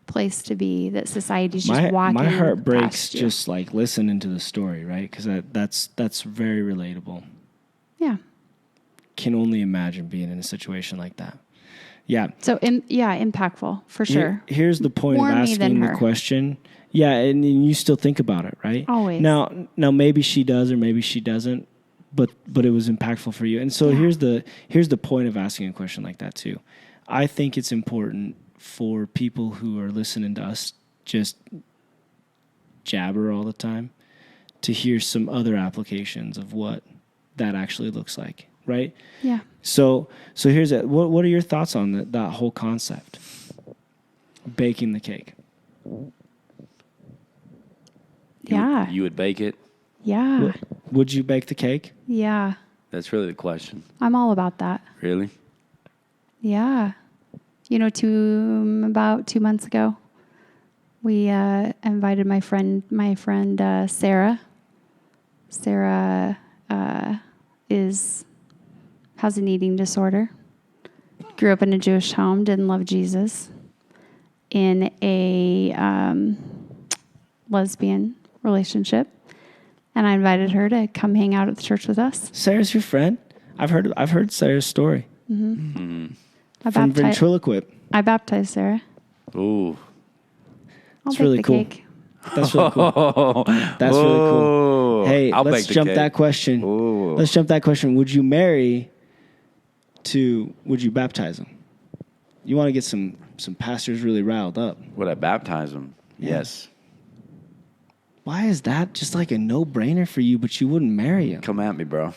S3: place to be, that society's just walking
S1: my heart breaks
S3: past you.
S1: just like listening to the story, right? Because that's very relatable.
S3: Yeah.
S1: Can only imagine being in a situation like that. Yeah.
S3: So impactful for sure.
S1: Here's the point
S3: More
S1: of
S3: me than
S1: asking the
S3: her.
S1: question. Yeah, and you still think about it, right?
S3: Always.
S1: Now maybe she does or maybe she doesn't, but it was impactful for you. And so here's the point of asking a question like that too. I think it's important for people who are listening to us just jabber all the time to hear some other applications of what that actually looks like, right?
S3: Yeah.
S1: So here's it. What are your thoughts on that whole concept? Baking the cake.
S2: You would bake it?
S3: Yeah.
S1: Would you bake the cake?
S3: Yeah.
S2: That's really the question.
S3: I'm all about that.
S2: Really?
S3: Yeah. About 2 months ago, we invited my friend Sarah. Sarah has an eating disorder. Grew up in a Jewish home, didn't love Jesus. In a lesbian relationship, and I invited her to come hang out at the church with us.
S1: Sarah's your friend. I've heard Sarah's story.
S3: Mm-hmm.
S1: From ventriloquist.
S3: I baptized Sarah.
S2: Ooh,
S1: That's really cool.
S3: Cake.
S1: That's really cool. That's really cool. Hey, let's jump that question.
S2: Ooh.
S1: Let's jump that question. Would you baptize him? You want to get some pastors really riled up.
S2: Would I baptize him?
S1: Yeah.
S2: Yes.
S1: Why is that just like a no-brainer for you, but you wouldn't marry him?
S2: Come at me, bro.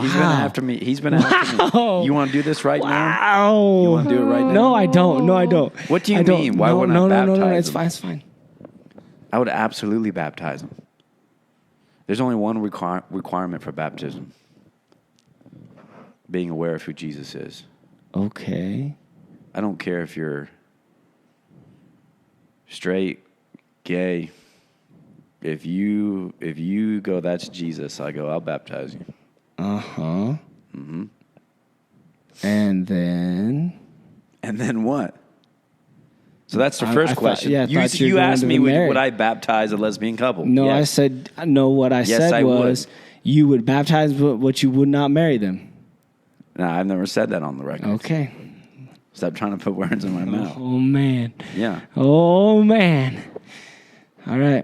S2: He's been after me. He's been after me. You want to do this right now?
S1: Wow.
S2: You want to do it right now?
S1: No, I don't. No, I don't.
S2: What do you
S1: I don't.
S2: mean? Why
S1: no,
S2: wouldn't
S1: no,
S2: I
S1: no,
S2: baptize
S1: no, no,
S2: him?
S1: It's fine. It's fine.
S2: I would absolutely baptize him. There's only one requirement for baptism. Being aware of who Jesus is.
S1: Okay.
S2: I don't care if you're straight, gay. If you go, that's Jesus, I go, I'll baptize you.
S1: Uh-huh. Mm-hmm. And then
S2: What? So that's the first question.
S1: you
S2: asked me, would I baptize a lesbian couple?
S1: No,
S2: Yes.
S1: I said, no, what I said
S2: I
S1: was
S2: would.
S1: you would baptize, but you would not marry them.
S2: No, I've never said that on the record.
S1: Okay.
S2: Stop trying to put words in my mouth.
S1: Oh, man.
S2: Yeah.
S1: Oh, man. All right.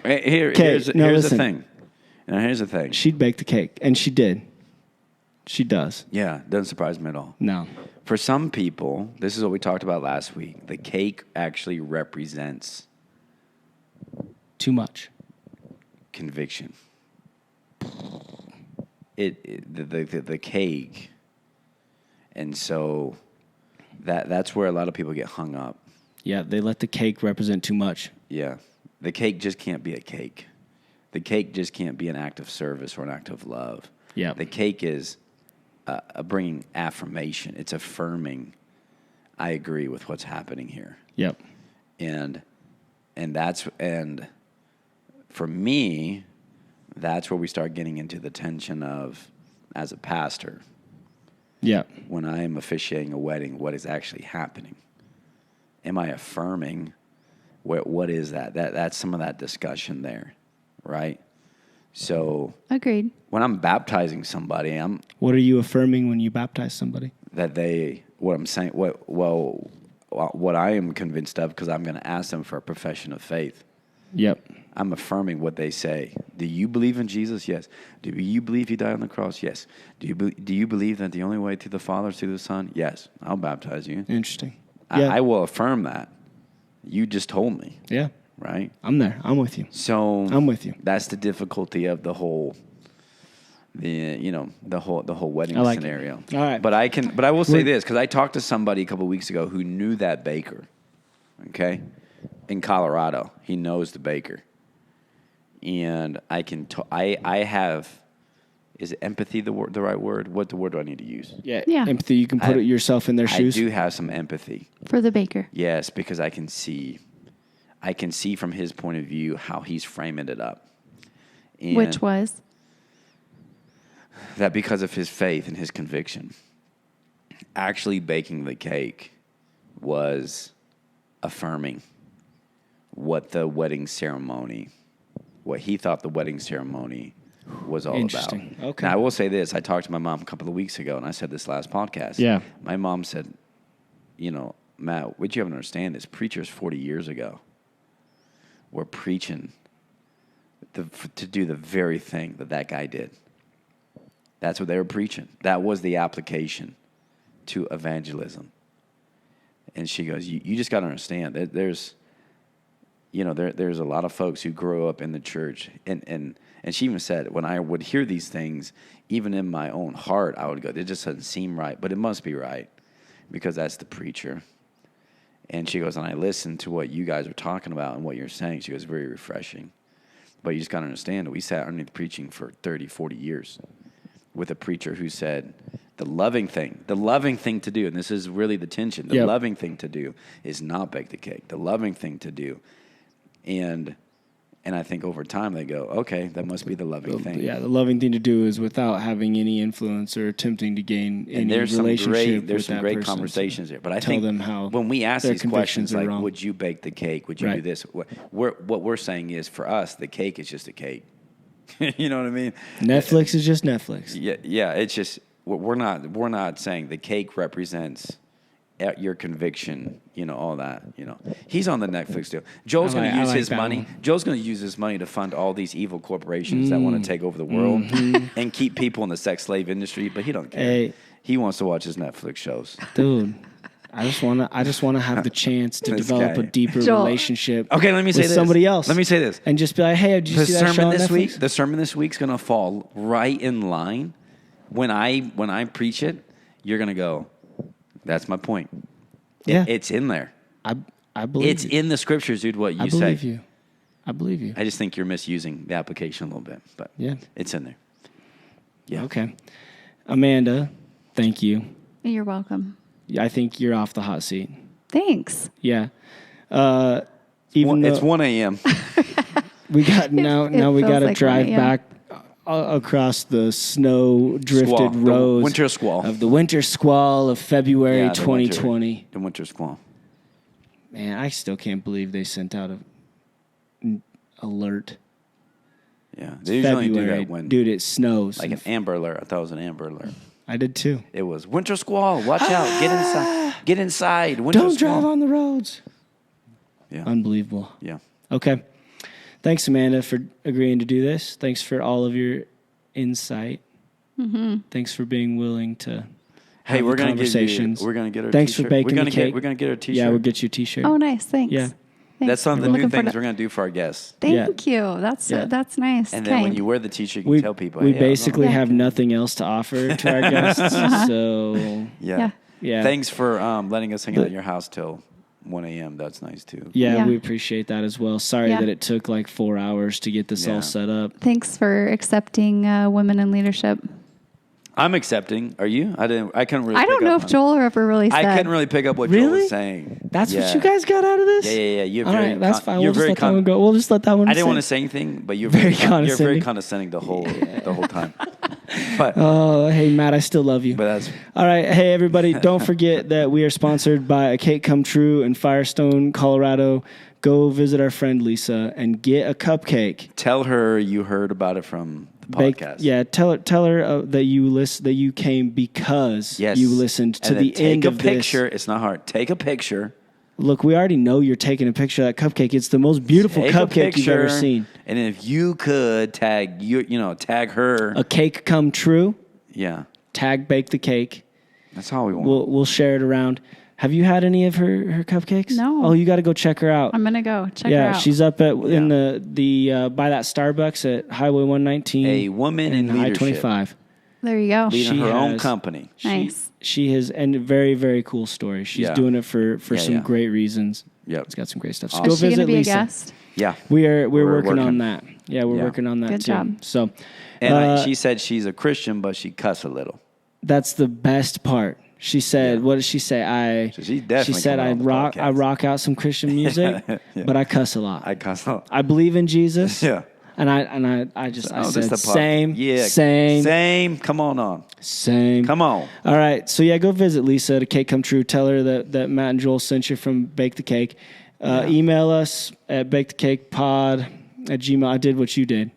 S2: Here's the thing. Now, here's the thing.
S1: She'd bake the cake, and she did. She does.
S2: Yeah, doesn't surprise me at all.
S1: No.
S2: For some people, this is what we talked about last week. The cake actually represents
S1: Too much.
S2: conviction. The cake, and so that's where a lot of people get hung up.
S1: Yeah, they let the cake represent too much.
S2: Yeah, the cake just can't be a cake. The cake just can't be an act of service or an act of love.
S1: Yeah,
S2: the cake is bringing affirmation. It's affirming. I agree with what's happening here.
S1: Yep.
S2: And for me, that's where we start getting into the tension of, as a pastor, when I am officiating a wedding, what is actually happening? Am I affirming? What is that? That's some of that discussion there, right? So
S3: Agreed.
S2: When I'm baptizing somebody,
S1: What are you affirming when you baptize somebody?
S2: What I am convinced of, because I'm going to ask them for a profession of faith.
S1: Yep.
S2: I'm affirming what they say. Do you believe in Jesus? Yes. Do you believe he died on the cross? Yes. Do you believe that the only way to the Father is through the Son? Yes. I'll baptize you.
S1: Interesting. Yeah.
S2: I will affirm that. You just told me.
S1: Yeah.
S2: Right?
S1: I'm there. I'm with you.
S2: So
S1: I'm with you.
S2: That's the difficulty of the whole wedding
S1: like
S2: scenario.
S1: All right.
S2: But I will say this, because I talked to somebody a couple of weeks ago who knew that baker. Okay? In Colorado. He knows the baker. And I have, is empathy the right word? What word do I need to use?
S1: Yeah.
S3: Yeah.
S1: Empathy. You can put it yourself in their shoes.
S2: I do have some empathy.
S3: For the baker.
S2: Yes, because I can see from his point of view how he's framing it up. And
S3: Which was?
S2: that because of his faith and his conviction, actually baking the cake was affirming what he thought the wedding ceremony was all about.
S1: Okay.
S2: Now, I will say this. I talked to my mom a couple of weeks ago, and I said this last podcast.
S1: Yeah.
S2: My mom said, Matt, what you have to understand is preachers 40 years ago were preaching to do the very thing that guy did. That's what they were preaching. That was the application to evangelism. And she goes, you just got to understand that there's a lot of folks who grow up in the church. And she even said, when I would hear these things, even in my own heart, I would go, it just doesn't seem right, but it must be right because that's the preacher. And she goes, and I listened to what you guys are talking about and what you're saying. She goes, very refreshing. But you just got to understand that we sat underneath preaching for 30, 40 years with a preacher who said the loving thing to do, and this is really the tension, the loving thing to do is not bake the cake. The loving thing to do. And I think over time they go, okay, that must be the loving thing.
S1: Yeah, the loving thing to do is without having any influence or attempting to gain any relationship.
S2: There's some great conversations there. But I
S1: tell
S2: think
S1: them how
S2: when we ask these questions like,
S1: wrong.
S2: would you bake the cake? Would you do this? What we're saying is, for us, the cake is just a cake. You know what I mean?
S1: Netflix is just Netflix.
S2: Yeah. It's just we're not saying the cake represents your conviction, all that, He's on the Netflix deal. Joel's going to use his money. Joel's going to use his money to fund all these evil corporations that want to take over the world and keep people in the sex slave industry, but he don't care. He wants to watch his Netflix shows.
S1: Dude, I just want to have the chance to
S2: This
S1: develop
S2: guy.
S1: a deeper
S3: Joel.
S1: relationship.
S2: Okay, let me say
S1: with
S2: this.
S1: somebody else.
S2: Let me say this.
S1: and just be like, hey, did you
S2: The
S1: see that show
S2: sermon
S1: on
S2: this
S1: Netflix?
S2: week. The sermon this week's gonna fall right in line. When I preach it, you're gonna go. That's my point.
S1: Yeah.
S2: It's in there.
S1: I believe
S2: It's
S1: you.
S2: in the scriptures, dude. What you
S1: I
S2: say.
S1: believe you. I believe you.
S2: I just think you're misusing the application a little bit, but
S1: Yeah.
S2: it's in there. Yeah.
S1: Okay. Amanda, thank you.
S3: You're welcome.
S1: I think you're off the hot seat.
S3: Thanks.
S1: Yeah.
S2: It's
S1: Though
S2: 1 a.m.
S1: we got now
S3: it
S1: we
S3: feels
S1: got to
S3: like
S1: drive
S3: 1 a.m.
S1: back across the snow drifted
S2: Squall. The
S1: roads
S2: winter squall.
S1: of the winter squall of February
S2: Yeah, the
S1: 2020.
S2: The winter squall.
S1: Man, I still can't believe they sent out an alert.
S2: Yeah. They usually do
S1: February,
S2: that when
S1: dude, it snows.
S2: like an Amber Alert. I thought it was an Amber Alert.
S1: I did too.
S2: It was winter squall. Watch out. Get inside. Get inside. Winter
S1: Don't
S2: squall.
S1: drive on the roads.
S2: Yeah.
S1: Unbelievable.
S2: Yeah.
S1: Okay. Thanks, Amanda, for agreeing to do this. Thanks for all of your insight. Mm-hmm. Thanks for being willing to
S2: Hey,
S1: have
S2: we're
S1: the
S2: gonna
S1: conversations.
S2: we're gonna get our
S1: Thanks
S2: t-shirt.
S1: for baking
S2: we're gonna
S1: the cake.
S2: We're gonna get our t-shirt.
S1: Yeah, we'll get you a T-shirt.
S3: Oh, nice. Thanks.
S1: Yeah.
S3: Thanks.
S2: That's some of the
S3: I'm
S2: new
S3: looking forward
S2: things
S3: to-
S2: we're gonna do for our guests.
S3: Thank you. That's
S1: Yeah.
S3: that's nice.
S2: And then when
S3: Kind.
S2: you wear the t-shirt, you can
S1: We,
S2: tell people.
S1: we
S2: hey, I was on-
S1: basically
S3: Yeah.
S1: have nothing else to offer to our guests. So,
S2: Yeah.
S3: Yeah.
S1: yeah.
S2: Thanks for letting us hang out at your house till 1 a.m. That's nice too.
S1: Yeah,
S3: Yeah.
S1: we appreciate that as well. Sorry
S3: Yeah.
S1: that it took like 4 hours to get this
S2: Yeah.
S1: all set up.
S3: Thanks for accepting women in leadership.
S2: I'm accepting. Are you? I couldn't really.
S3: I don't
S2: pick
S3: know
S2: up
S3: if Joel ever really said.
S2: I couldn't really pick up what Joel
S1: Really?
S2: was saying.
S1: That's
S2: Yeah.
S1: what you guys got out of this?
S2: Yeah. You're
S1: All
S2: very.
S1: right, that's fine.
S2: You're
S1: We'll just
S2: very.
S1: let that one go. We'll just let that one
S2: I didn't
S1: sit.
S2: want to say anything, but you're
S1: Very
S2: very. You're very
S1: condescending.
S2: condescending the whole time. But
S1: Oh, hey, Matt, I still love you.
S2: but that's
S1: All right. Hey, everybody, don't forget that we are sponsored by A Cake Come True in Firestone, Colorado. Go visit our friend Lisa and get a cupcake.
S2: tell her you heard about it from the
S1: Bake-
S2: podcast.
S1: yeah, tell her that you came because
S2: Yes.
S1: you listened to
S2: And then
S1: the end of
S2: Take a picture.
S1: this.
S2: It's not hard. Take a picture.
S1: Look, we already know you're taking a picture of that cupcake. It's the most beautiful
S2: Take a
S1: cupcake you've ever
S2: picture,
S1: seen.
S2: And if you could tag tag her.
S1: A cake come true.
S2: Yeah.
S1: Tag Bake the Cake.
S2: That's all we want.
S1: We'll share it around. Have you had any of her cupcakes?
S3: No.
S1: Oh, you got to go check her out.
S3: I'm gonna go check her
S1: Yeah,
S3: out.
S1: she's up at in
S2: Yeah.
S1: the by that Starbucks at Highway 119.
S2: A woman in
S1: High
S2: leadership.
S1: 25.
S3: There you go.
S2: Leading
S1: She
S2: her own
S1: has-
S2: company.
S3: Nice.
S1: She has and very very cool story. She's
S2: Yeah.
S1: doing it for
S2: Yeah,
S1: some
S2: yeah.
S1: great reasons.
S2: Yep.
S1: It's got some great stuff. So
S2: Awesome.
S1: go
S3: Is she
S1: visit
S3: gonna be
S1: Lisa.
S3: a guest?
S2: Yeah.
S1: We're
S2: We're
S1: working on
S2: working.
S1: that. Yeah, we're
S2: Yeah.
S1: working on that
S3: Good
S1: too.
S3: job.
S1: So
S2: And she said she's a Christian, but she cuss a little.
S1: that's the best part. She said,
S2: Yeah.
S1: "What did she say?"
S2: So she's definitely
S1: She said,
S2: coming
S1: "I
S2: on the
S1: rock. I
S2: podcast."
S1: rock out some Christian music,
S2: Yeah.
S1: but I cuss a lot.
S2: I cuss a lot.
S1: I believe in Jesus.
S2: Yeah.
S1: And I just I
S2: Oh,
S1: said
S2: this the podcast.
S1: same.
S2: Yeah.
S1: Same.
S2: Same. Come on.
S1: Same.
S2: Come on.
S1: All right. So yeah, go visit Lisa at A Cake Come True. Tell her that Matt and Joel sent you from Bake the Cake. Email us at bakethecakepod@gmail. I did what you did.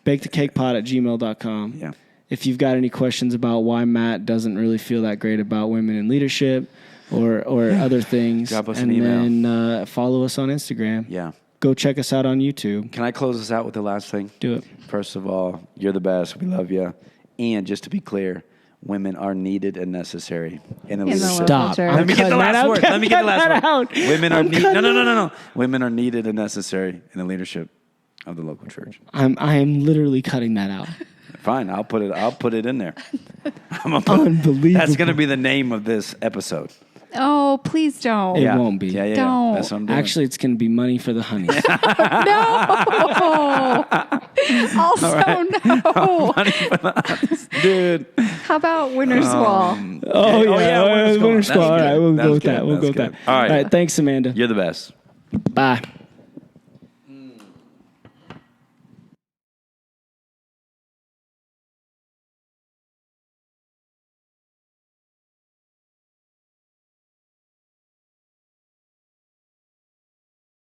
S1: bakethecakepod@gmail.com.
S2: Yeah.
S1: If you've got any questions about why Matt doesn't really feel that great about women in leadership or other things,
S2: Drop us an
S1: and
S2: email.
S1: then follow us on Instagram.
S2: Yeah.
S1: Go check us out on YouTube.
S2: Can I close this out with the last thing?
S1: Do it.
S2: First of all, you're the best. We love you. And just to be clear, women are needed and necessary in the
S3: the
S2: leadership.
S3: local
S1: Stop.
S3: church.
S1: I'm
S2: Let me get
S1: cutting
S2: the
S1: that
S2: last
S1: out.
S2: word. Let me get the
S1: Cut
S2: last
S1: that
S2: word.
S1: out.
S2: Women are
S1: I'm
S2: needed.
S1: cutting
S2: No. Women are needed and necessary in the leadership of the local church.
S1: I am literally cutting that out.
S2: Fine, I'll put it in there.
S1: Unbelievable.
S2: That's going to be the name of this episode.
S3: Oh, please don't.
S1: It won't be.
S2: Yeah.
S3: Don't.
S2: That's what I'm doing.
S1: Actually, it's going to be money for the honey.
S3: No. Also, no.
S2: dude.
S3: How about Winter Squall?
S1: Oh, yeah.
S2: Winter Squall.
S1: Winter Squall. All
S2: That's
S1: right,
S2: good.
S1: we'll go
S2: That's
S1: with that.
S2: good.
S1: We'll go
S2: That's
S1: with that.
S2: good. All right.
S1: Thanks, Amanda.
S2: You're the best.
S1: Bye.